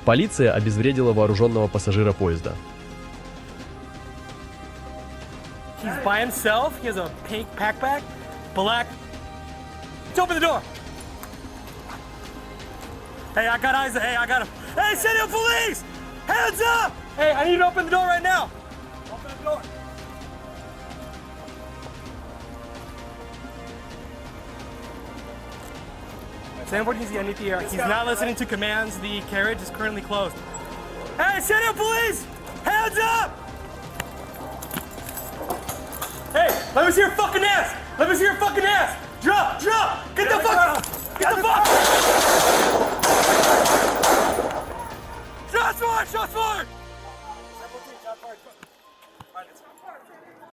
Полиция обезвредила вооруженного пассажира поезда. He's by himself. He has a pink backpack, black. Let's open the door. Hey, I got eyes. Hey, I got him. Hey, city of police! Hands up! Hey, I need you to open the door right now. Open the door. He's not listening to commands. The carriage is currently closed. Hey, city of police! Hands up! Hey, let me see your fucking ass! Let me see your fucking ass! Drop! Drop! Get the fuck! Get the fuck! Shots fired! Shots fired!